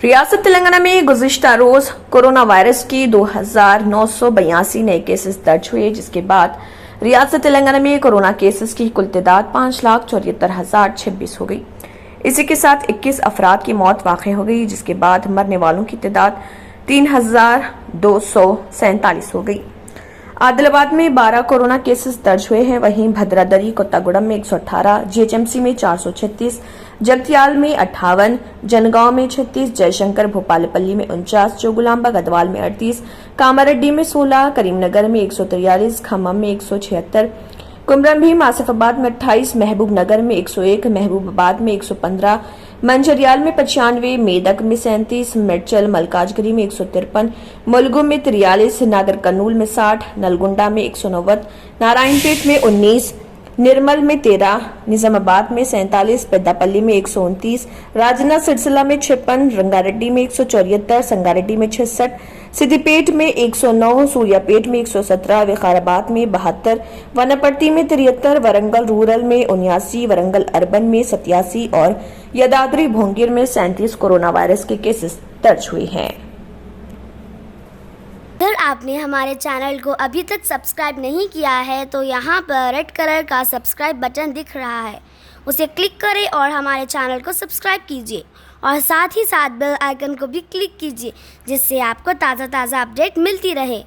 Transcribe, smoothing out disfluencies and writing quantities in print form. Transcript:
रियासत तेलंगाना में गुज़िश्ता रोज corona virus की 2,982 नए केसेस दर्ज हुए, जिसके बाद रियासत तेलंगाना में कोरोना केसेस की कुल तादाद 5,74,026 हो गई। इसी के साथ 21 अफराद की मौत वाक़ई हो गई, जिसके बाद मरने वालों की तादाद 3,247 हो गई। आदिलाबाद में 12 कोरोना केसेस दर्ज हुए हैं। वहीं भद्रादरी, कोत्तागुड़म में 118, जीएचएमसी में 436, जगतियाल में 58, जनगांव में 36, जयशंकर भोपालपल्ली में 49, जोगुलांबा गदवाल में 38, कामारेड्डी में 16, करीमनगर में 143, खम्मम में 176, कुमरन भीम आसिफाबाद में 28, महबूब नगर में 101, महबूबाबाद में 115, मंझरियाल में 95, मेदक में 37, मिर्चल मलकाजगिरी में 153, मुलगुम में 43, नागर कर्नूल में 60, नलगुंडा में 190, नारायणपेट में 19, निर्मल में 13, निजामाबाद में 47, पेद्दापल्ली में 129, राजना सिरसिला में 56, रंगारेड्डी में 174, संगारेड्डी में 66, सिद्दीपेट में 109, सूर्यापेट में 117, विकाराबाद में 72, वनपर्ती में 73, वरंगल रूरल में 79, वरंगल अर्बन में 87 और यदाद्री भोंगिर में 37 कोरोना वायरस के केसेस दर्ज हुए हैं। अगर आपने हमारे चैनल को अभी तक सब्सक्राइब नहीं किया है तो यहाँ पर रेड कलर का सब्सक्राइब बटन दिख रहा है, उसे क्लिक करें और हमारे चैनल को सब्सक्राइब कीजिए और साथ ही साथ बेल आइकन को भी क्लिक कीजिए, जिससे आपको ताज़ा अपडेट मिलती रहे।